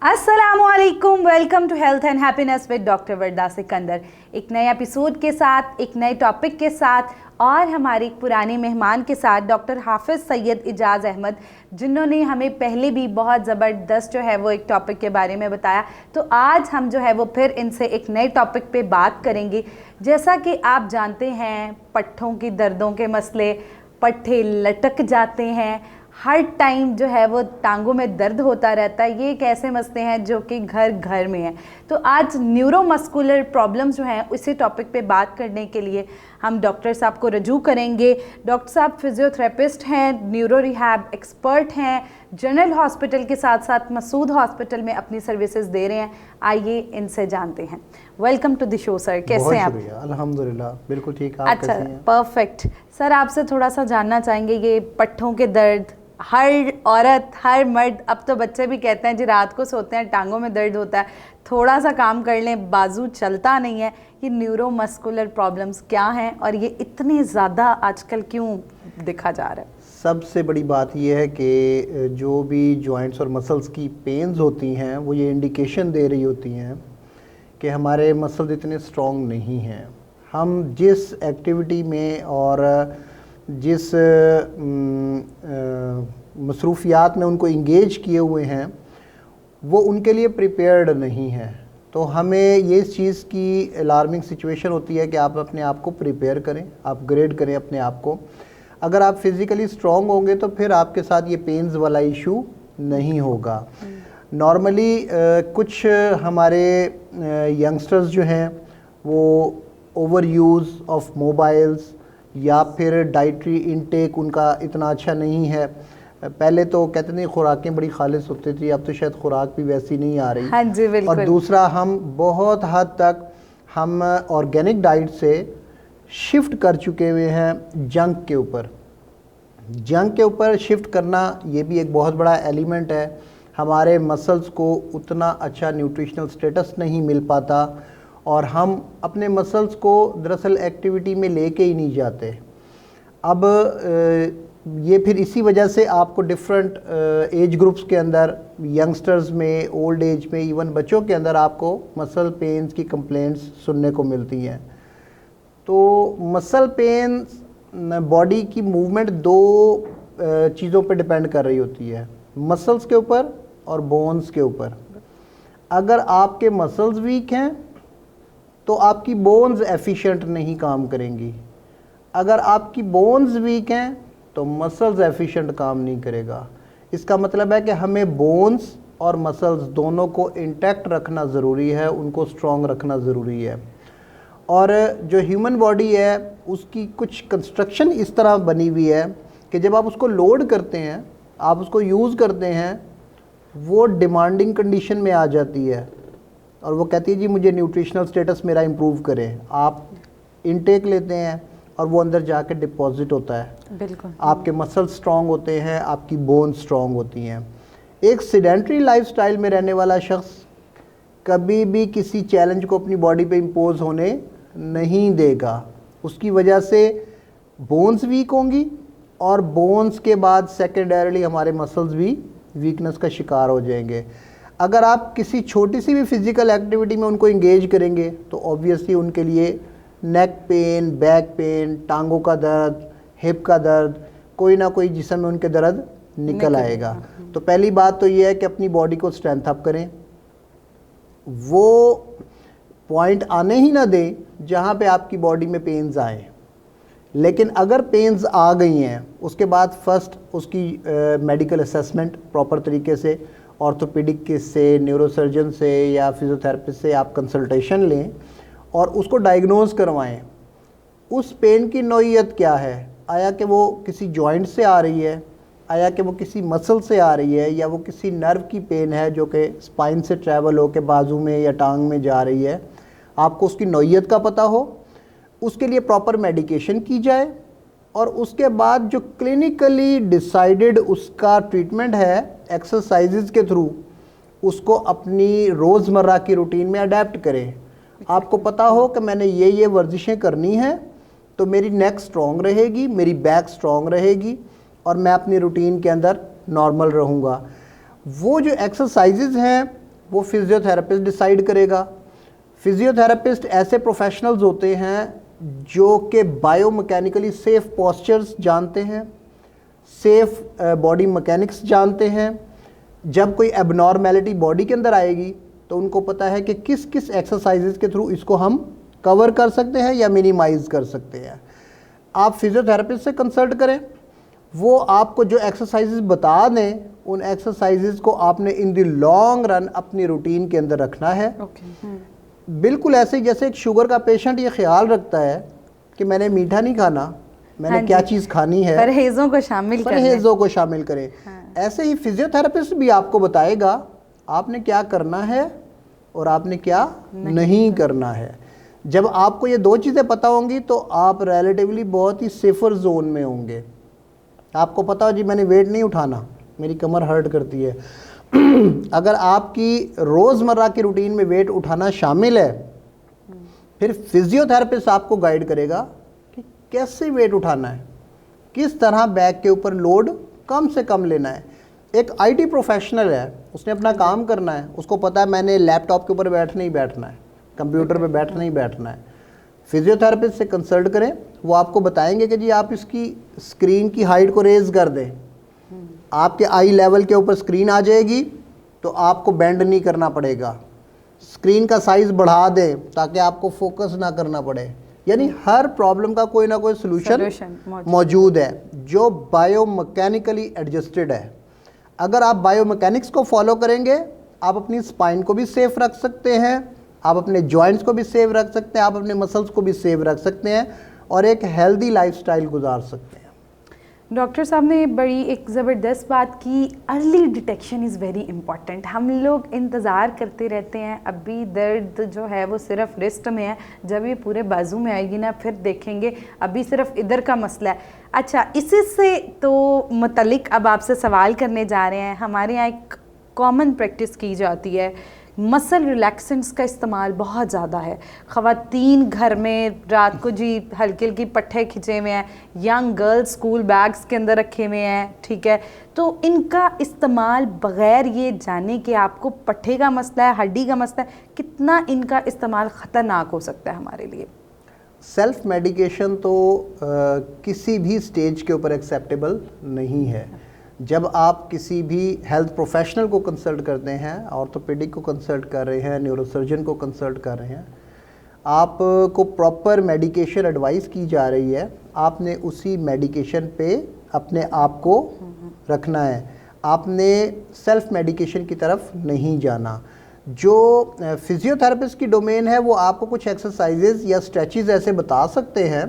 अस्सलामुअलैकुम, welcome to health and happiness with doctor Varda Sikandar. एक नए एपिसोड के साथ, एक नए टॉपिक के साथ और हमारे एक पुराने मेहमान के साथ डॉक्टर हाफिज़ सैयद इजाज़ अहमद, जिन्होंने हमें पहले भी बहुत ज़बरदस्त जो है वो एक टॉपिक के बारे में बताया। तो आज हम जो है वो फिर इनसे एक नए टॉपिक पे बात करेंगे। जैसा कि आप जानते हैं, पट्ठों की दर्दों के मसले, पट्ठे लटक जाते हैं, हर टाइम जो है वो टांगों में दर्द होता रहता है। ये एक ऐसे मसले हैं जो कि घर घर में हैं। तो आज न्यूरोमस्कुलर प्रॉब्लम्स जो हैं उसी टॉपिक पे बात करने के लिए हम डॉक्टर साहब को रजू करेंगे। डॉक्टर साहब फिजियोथेरेपिस्ट हैं, न्यूरो रिहैब एक्सपर्ट हैं, जनरल हॉस्पिटल के साथ साथ मसूद हॉस्पिटल में अपनी सर्विसेज दे रहे हैं। आइए इनसे जानते हैं। Welcome to the show sir, कैसे हैं आप? अल्हम्दुलिल्लाह, बिल्कुल ठीक। आप अच्छा, कैसे हैं? परफेक्ट। सर आपसे थोड़ा सा जानना चाहेंगे, ये पट्ठों के दर्द हर औरत हर मर्द, अब तो बच्चे भी कहते हैं जी रात को सोते हैं टांगों में दर्द होता है, थोड़ा सा काम कर लें बाजू चलता नहीं है। ये न्यूरोमस्कुलर प्रॉब्लम्स क्या हैं और ये इतने ज़्यादा आजकल क्यों दिखा जा रहा है? सबसे बड़ी बात यह है कि जो भी जॉइंट्स और मसल्स की पेन्स होती हैं वो ये इंडिकेशन दे रही होती हैं कि हमारे मसल्स इतने स्ट्रॉन्ग नहीं हैं। हम जिस एक्टिविटी में और जिस मसरूफियात में उनको इंगेज किए हुए हैं वो उनके लिए प्रिपेयर्ड नहीं है। तो हमें ये इस चीज़ की अलार्मिंग सिचुएशन होती है कि आप अपने आप को प्रिपेयर करें, अपग्रेड करें अपने आप को। अगर आप फिज़िकली स्ट्रॉन्ग होंगे तो फिर आपके साथ ये पेन्स वाला इशू नहीं होगा। नॉर्मली कुछ हमारे यंगस्टर्स जो हैं वो ओवर यूज़ ऑफ मोबाइल्स या फिर डाइटरी इनटेक उनका इतना अच्छा नहीं है। पहले तो कहते नहीं खुराकें बड़ी खालिस होती थी, अब तो शायद खुराक भी वैसी नहीं आ रही। हाँ जी, बिल्कुल। और दूसरा, हम बहुत हद तक हम ऑर्गेनिक डाइट से शिफ्ट कर चुके हुए हैं जंक के ऊपर। जंक के ऊपर शिफ्ट करना ये भी एक बहुत बड़ा एलिमेंट है। हमारे मसल्स को उतना अच्छा न्यूट्रिशनल स्टेटस नहीं मिल पाता और हम अपने मसल्स को दरअसल एक्टिविटी में लेके ही नहीं जाते। अब ये फिर इसी वजह से आपको डिफरेंट एज ग्रुप्स के अंदर, यंगस्टर्स में, ओल्ड एज में, इवन बच्चों के अंदर आपको मसल पेन्स की कंप्लेंट्स सुनने को मिलती हैं। तो मसल पेन्स बॉडी की मूवमेंट दो चीज़ों पर डिपेंड कर रही होती है, मसल्स के ऊपर और बोन्स के ऊपर। अगर आपके मसल्स वीक हैं तो आपकी बोन्स एफिशिएंट नहीं काम करेंगी। अगर आपकी बोन्स वीक हैं तो मसल्स एफिशिएंट काम नहीं करेगा। इसका मतलब है कि हमें बोन्स और मसल्स दोनों को इंटैक्ट रखना ज़रूरी है, उनको स्ट्रॉन्ग रखना ज़रूरी है। और जो ह्यूमन बॉडी है उसकी कुछ कंस्ट्रक्शन इस तरह बनी हुई है कि जब आप उसको लोड करते हैं, आप उसको यूज़ करते हैं, वो डिमांडिंग कंडीशन में आ जाती है और वो कहती है जी मुझे न्यूट्रिशनल स्टेटस मेरा इम्प्रूव करें। आप इनटेक लेते हैं और वो अंदर जाके डिपॉजिट होता है। बिल्कुल। आपके मसल स्ट्रॉन्ग होते हैं, आपकी बोन स्ट्रॉन्ग होती हैं। एक सेडेंटरी लाइफस्टाइल में रहने वाला शख्स कभी भी किसी चैलेंज को अपनी बॉडी पे इम्पोज होने नहीं देगा। उसकी वजह से बोन्स वीक होंगी और बोन्स के बाद सेकेंडरीली हमारे मसल्स भी वीकनेस का शिकार हो जाएंगे। अगर आप किसी छोटी सी भी फिज़िकल एक्टिविटी में उनको इंगेज करेंगे तो ऑब्वियसली उनके लिए नेक पेन, बैक पेन, टांगों का दर्द, हिप का दर्द, कोई ना कोई जिस्म में उनके दर्द निकल आएगा। तो पहली बात तो ये है कि अपनी बॉडी को स्ट्रेंथ अप करें। वो पॉइंट आने ही ना दें जहाँ पे आपकी बॉडी में पेन्स आए। लेकिन अगर पेन्स आ गई हैं उसके बाद फर्स्ट उसकी मेडिकल असेसमेंट प्रॉपर तरीके से ऑर्थोपेडिक से, न्यूरोसर्जन से या फिजियोथेरेपिस्ट से आप कंसल्टेशन लें और उसको डायग्नोज करवाएं। उस पेन की नौइयत क्या है, आया कि वो किसी जॉइंट से आ रही है, आया कि वो किसी मसल से आ रही है, या वो किसी नर्व की पेन है जो कि स्पाइन से ट्रैवल हो के बाजू में या टांग में जा रही है। आपको उसकी नौइयत का पता हो, उसके लिए प्रॉपर मेडिकेशन की जाए और उसके बाद जो क्लिनिकली डिसाइडेड उसका ट्रीटमेंट है एक्सरसाइजेज के थ्रू, उसको अपनी रोज़मर्रा की रूटीन में अडेप्ट करें। आपको पता हो कि मैंने ये वर्जिशें करनी हैं तो मेरी नेक स्ट्रॉन्ग रहेगी, मेरी बैक स्ट्रॉन्ग रहेगी और मैं अपनी रूटीन के अंदर नॉर्मल रहूँगा। वो जो एक्सरसाइजेज हैं वो फिजियोथेरेपिस्ट डिसाइड करेगा। फिजियोथेरेपिस्ट ऐसे प्रोफेशनल्स होते हैं जो कि बायोमैकेनिकली सेफ पोस्चर्स जानते हैं, सेफ बॉडी मैकेनिक्स जानते हैं। जब कोई एबनॉर्मेलिटी बॉडी के अंदर आएगी तो उनको पता है कि किस किस एक्सरसाइजेज के थ्रू इसको हम कवर कर सकते हैं या मिनिमाइज कर सकते हैं। आप फिजियोथेरेपिस्ट से कंसल्ट करें, वो आपको जो एक्सरसाइजेज बता दें, उन एक्सरसाइजेज को आपने इन द लॉन्ग रन अपनी रूटीन के अंदर रखना है। बिल्कुल ऐसे ही जैसे एक शुगर का पेशेंट ये ख्याल रखता है कि मैंने मीठा नहीं खाना, मैंने क्या चीज़ खानी है, परहेजों को शामिल करें। ऐसे ही फिजियोथेरेपिस्ट भी आपको बताएगा आपने क्या करना है और आपने क्या नहीं करना है। जब आपको ये दो चीज़ें पता होंगी तो आप रिलेटिवली बहुत ही सेफर जोन में होंगे। आपको पता हो जी मैंने वेट नहीं उठाना, मेरी कमर हर्ट करती है। अगर आपकी रोज़मर्रा की रूटीन में वेट उठाना शामिल है, फिर फिजियोथेरेपिस्ट आपको गाइड करेगा कि कैसे वेट उठाना है, किस तरह बैक के ऊपर लोड कम से कम लेना है। एक आईटी प्रोफेशनल है, उसने अपना काम करना है, उसको पता है मैंने लैपटॉप के ऊपर बैठना ही बैठना है, कंप्यूटर पे बैठना ही बैठना है। फिजियोथेरेपिस्ट से कंसल्ट करें, वो आपको बताएंगे कि जी आप इसकी स्क्रीन की हाइट को रेज़ कर दें, आपके आई लेवल के ऊपर स्क्रीन आ जाएगी तो आपको बेंड नहीं करना पड़ेगा। स्क्रीन का साइज़ बढ़ा दें ताकि आपको फोकस ना करना पड़े। यानी हर प्रॉब्लम का कोई ना कोई सोल्यूशन मौजूद है जो बायोमैकेनिकली एडजस्टेड है। अगर आप बायोमैकेनिक्स को फॉलो करेंगे, आप अपनी स्पाइन को भी सेफ रख सकते हैं, आप अपने जॉइंट्स को भी सेफ रख सकते हैं, आप अपने मसल्स को भी सेफ रख सकते हैं और एक हेल्दी लाइफस्टाइल गुजार सकते हैं। डॉक्टर साहब ने बड़ी एक ज़बरदस्त बात की, early detection is very important. हम लोग इंतज़ार करते रहते हैं, अभी दर्द जो है वो सिर्फ रिस्ट में है, जब ये पूरे बाजू में आएगी ना फिर देखेंगे अभी सिर्फ इधर का मसला है। अच्छा, इसी से तो मुतल्लिक अब आपसे सवाल करने जा रहे हैं। हमारे यहाँ एक कॉमन प्रैक्टिस की जाती है, मसल रिलैक्सेंट्स का इस्तेमाल बहुत ज़्यादा है। ख़वातीन घर में रात को जी हल्की हल्की पट्टे खिंचे हुए हैं, यंग गर्ल्स स्कूल बैग्स के अंदर रखे हुए हैं, ठीक है, तो इनका इस्तेमाल बग़ैर ये जाने कि आपको पट्टे का मसला है, हड्डी का मसला है, कितना इनका इस्तेमाल ख़तरनाक हो सकता है हमारे लिए। सेल्फ मेडिकेशन तो किसी भी स्टेज के ऊपर एक्सेप्टेबल नहीं है। जब आप किसी भी हेल्थ प्रोफेशनल को कंसल्ट करते हैं, ऑर्थोपेडिक को कंसल्ट कर रहे हैं, न्यूरोसर्जन को कंसल्ट कर रहे हैं, आपको प्रॉपर मेडिकेशन एडवाइस की जा रही है, आपने उसी मेडिकेशन पे अपने आप को रखना है। आपने सेल्फ मेडिकेशन की तरफ नहीं जाना। जो फिजियोथेरेपिस्ट की डोमेन है वो आपको कुछ एक्सरसाइजेज या स्ट्रेचेस ऐसे बता सकते हैं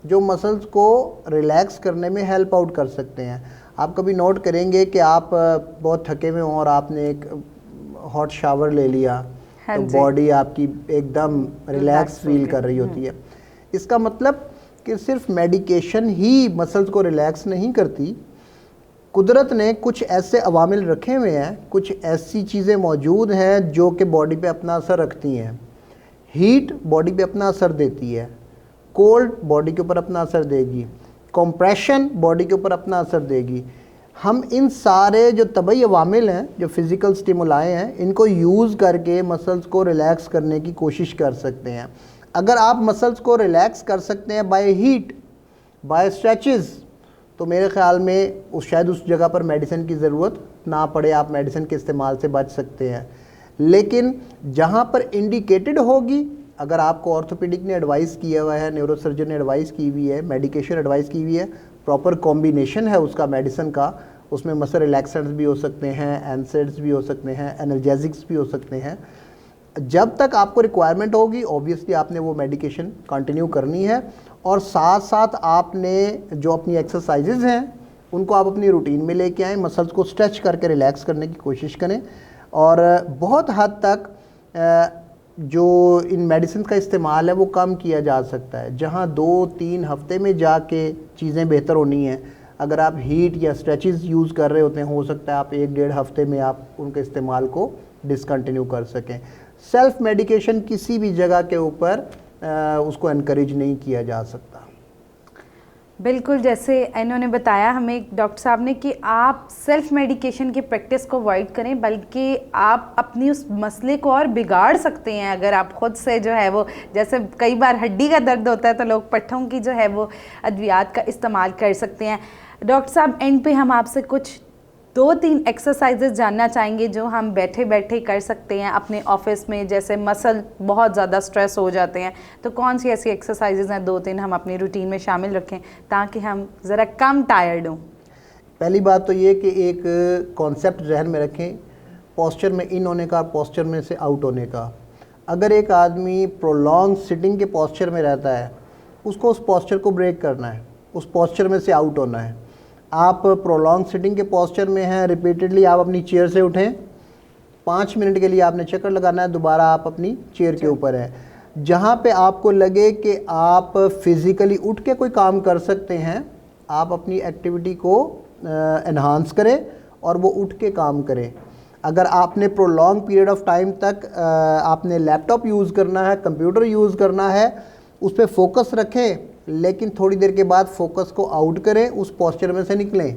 जो मसल्स को रिलैक्स करने में हेल्प आउट कर सकते हैं। आप कभी नोट करेंगे कि आप बहुत थके हुए हों और आपने एक हॉट शावर ले लिया, तो बॉडी आपकी एकदम रिलैक्स फील कर रही होती है। इसका मतलब कि सिर्फ मेडिकेशन ही मसल्स को रिलैक्स नहीं करती। कुदरत ने कुछ ऐसे अवामिल रखे हुए हैं, कुछ ऐसी चीज़ें मौजूद हैं जो कि बॉडी पे अपना असर रखती हैं। हीट बॉडी पे अपना असर देती है, कोल्ड बॉडी के ऊपर अपना असर देगी, कंप्रेशन बॉडी के ऊपर अपना असर देगी। हम इन सारे जो तबई अवामिल हैं, जो फिज़िकल स्टिमुलाई हैं, इनको यूज़ करके मसल्स को रिलैक्स करने की कोशिश कर सकते हैं। अगर आप मसल्स को रिलैक्स कर सकते हैं बाय हीट, बाय स्ट्रेचेस, तो मेरे ख़्याल में शायद उस जगह पर मेडिसिन की ज़रूरत ना पड़े, आप मेडिसिन के इस्तेमाल से बच सकते हैं। लेकिन जहाँ पर इंडिकेटेड होगी, अगर आपको ऑर्थोपेडिक ने एडवाइस किया हुआ है, न्यूरोसर्जन ने एडवाइस की हुई है, मेडिकेशन एडवाइस की हुई है, प्रॉपर कॉम्बिनेशन है उसका मेडिसिन का, उसमें मसल रिलैक्सेंट्स भी हो सकते हैं, एनसेड्स भी हो सकते हैं, एनर्जेसिक्स भी हो सकते हैं। जब तक आपको रिक्वायरमेंट होगी ऑब्वियसली आपने वो मेडिकेशन कंटिन्यू करनी है, और साथ साथ आपने जो अपनी एक्सरसाइजेज हैं उनको आप अपनी रूटीन में लेके आएँ, मसल्स को स्ट्रेच करके रिलैक्स करने की कोशिश करें। और बहुत हद तक जो इन मेडिसिन का इस्तेमाल है वो कम किया जा सकता है। जहाँ 2-3 हफ्ते में जाके चीज़ें बेहतर होनी है, अगर आप हीट या स्ट्रेचेस यूज़ कर रहे होते हैं, हो सकता है आप 1-1.5 हफ्ते में आप उनके इस्तेमाल को डिसकंटिन्यू कर सकें। सेल्फ मेडिकेशन किसी भी जगह के ऊपर उसको एनकरेज नहीं किया जा सकता। बिल्कुल, जैसे इन्होंने बताया हमें डॉक्टर साहब ने कि आप सेल्फ मेडिकेशन की प्रैक्टिस को अवॉइड करें, बल्कि आप अपनी उस मसले को और बिगाड़ सकते हैं अगर आप ख़ुद से जो है वो, जैसे कई बार हड्डी का दर्द होता है तो लोग पट्ठों की जो है वो अद्वियात का इस्तेमाल कर सकते हैं। डॉक्टर साहब, एंड पे हम आपसे कुछ 2-3 एक्सरसाइजेज जानना चाहेंगे जो हम बैठे बैठे कर सकते हैं अपने ऑफिस में, जैसे मसल बहुत ज़्यादा स्ट्रेस हो जाते हैं, तो कौन सी ऐसी एक्सरसाइजेज हैं 2-3 हम अपनी रूटीन में शामिल रखें ताकि हम ज़रा कम टायर्ड हों। पहली बात तो ये कि एक कॉन्सेप्ट जहन में रखें, पोस्चर में इन होने का, पोस्चर में से आउट होने का। अगर एक आदमी प्रोलॉन्ग सिटिंग के पोस्चर में रहता है, उसको उस पोस्चर को ब्रेक करना है, उस पोस्चर में से आउट होना है। आप प्रोलॉन्ग सिटिंग के पोस्चर में हैं, रिपीटेडली आप अपनी चेयर से उठें, 5 मिनट के लिए आपने चक्कर लगाना है, दोबारा आप अपनी चेयर के ऊपर हैं। जहाँ पे आपको लगे कि आप फिज़िकली उठ के कोई काम कर सकते हैं, आप अपनी एक्टिविटी को एनहांस करें और वो उठ के काम करें। अगर आपने प्रोलॉन्ग पीरियड ऑफ टाइम तक आपने लैपटॉप यूज़ करना है, कंप्यूटर यूज़ करना है, उस पर फोकस रखें, लेकिन थोड़ी देर के बाद फोकस को आउट करें, उस पोस्चर में से निकलें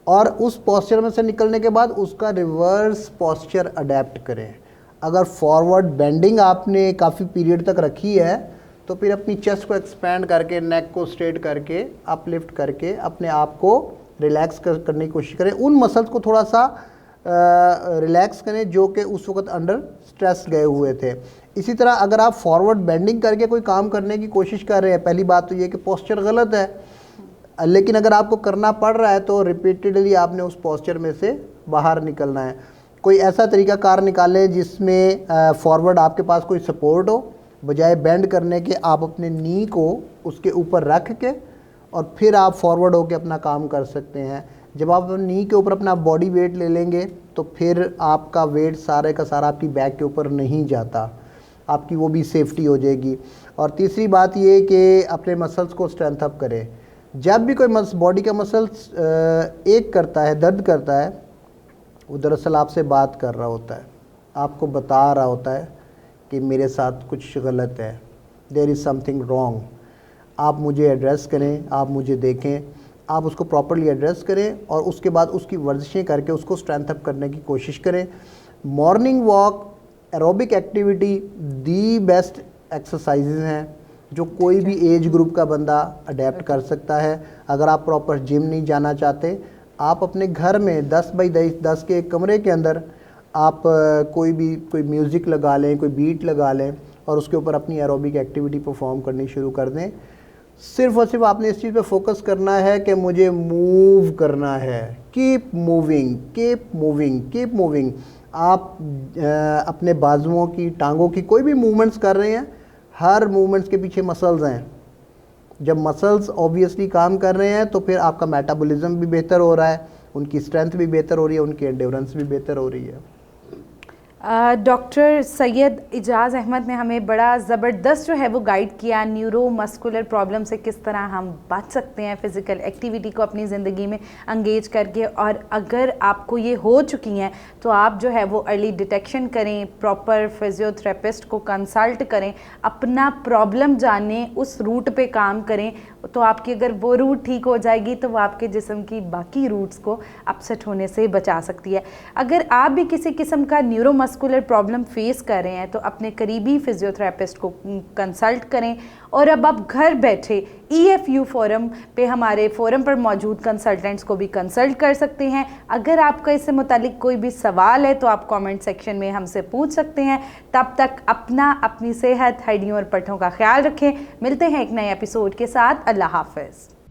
और उस पोस्चर में से निकलने के बाद उसका रिवर्स पोस्चर अडेप्ट करें। अगर फॉरवर्ड बेंडिंग आपने काफ़ी पीरियड तक रखी है तो फिर अपनी चेस्ट को एक्सपेंड करके, नेक को स्ट्रेट करके, अपलिफ्ट करके अपने आप को रिलैक्स करने की कोशिश करें। उन मसल्स को थोड़ा सा रिलैक्स करें जो कि उस वक्त अंडर स्ट्रेस गए हुए थे। इसी तरह अगर आप फॉरवर्ड बेंडिंग करके कोई काम करने की कोशिश कर रहे हैं, पहली बात तो ये कि पोस्चर गलत है, लेकिन अगर आपको करना पड़ रहा है तो रिपीटेडली आपने उस पोस्चर में से बाहर निकलना है। कोई ऐसा तरीका कार निकालें जिसमें फॉरवर्ड आपके पास कोई सपोर्ट हो, बजाय बेंड करने के आप अपने नी को उसके ऊपर रख के और फिर आप फॉरवर्ड होकर अपना काम कर सकते हैं। जब आप नी के ऊपर अपना बॉडी वेट ले लेंगे तो फिर आपका वेट सारे का सारा आपकी बैक के ऊपर नहीं जाता, आपकी वो भी सेफ्टी हो जाएगी। और तीसरी बात ये कि अपने मसल्स को स्ट्रेंथ अप करें। जब भी कोई बॉडी का मसल्स एक करता है, दर्द करता है, वो दरअसल आपसे बात कर रहा होता है, आपको बता रहा होता है कि मेरे साथ कुछ गलत है, देयर इज़ समथिंग रॉन्ग। आप मुझे एड्रेस करें, आप मुझे देखें, आप उसको प्रॉपर्ली एड्रेस करें और उसके बाद उसकी वर्जिशें करके उसको स्ट्रेंथ अप करने की कोशिश करें। Morning walk, aerobic activity the best exercises हैं जो कोई भी एज ग्रुप का बंदा अडेप्ट कर सकता है। अगर आप प्रॉपर जिम नहीं जाना चाहते, आप अपने घर में 10 बाई 10 के एक कमरे के अंदर आप कोई म्यूज़िक लगा लें, कोई बीट लगा लें और उसके ऊपर अपनी एरोबिक एक्टिविटी परफॉर्म करनी शुरू कर दें। सिर्फ और सिर्फ आपने इस चीज़ पे फोकस करना है कि मुझे मूव करना है। Keep moving, keep moving, keep moving. आप अपने बाजुओं की, टांगों की कोई भी मूवमेंट्स कर रहे हैं, हर मूवमेंट्स के पीछे मसल्स हैं। जब मसल्स ऑब्वियसली काम कर रहे हैं तो फिर आपका मेटाबॉलिज्म भी बेहतर हो रहा है, उनकी स्ट्रेंथ भी बेहतर हो रही है, उनकी एंड्योरेंस भी बेहतर हो रही है। डॉक्टर सैयद इजाज़ अहमद ने हमें बड़ा ज़बरदस्त जो है वो गाइड किया न्यूरो मस्कुलर प्रॉब्लम से किस तरह हम बच सकते हैं फ़िज़िकल एक्टिविटी को अपनी ज़िंदगी में अंगेज करके। और अगर आपको ये हो चुकी हैं तो आप जो है वो अर्ली डिटेक्शन करें, प्रॉपर फिजियोथेरेपिस्ट को कंसल्ट करें, अपना प्रॉब्लम जानें, उस रूट पे काम करें, तो आपकी अगर वो रूट ठीक हो जाएगी तो वो आपके जिस्म की बाकी रूट्स को अपसेट होने से बचा सकती है। अगर आप भी किसी किस्म का न्यूरो मस्कुलर प्रॉब्लम फेस कर रहे हैं तो अपने करीबी फिजियोथेरेपिस्ट को कंसल्ट करें। और अब आप घर बैठे EFU फोरम पे हमारे फोरम पर मौजूद कंसल्टेंट्स को भी कंसल्ट कर सकते हैं। अगर आपका इससे मुतालिक कोई भी सवाल है तो आप कमेंट सेक्शन में हमसे पूछ सकते हैं। तब तक अपनी सेहत, हड्डियों और पट्ठों का ख्याल रखें। मिलते हैं एक नए एपिसोड के साथ। अल्लाह हाफ़िज़।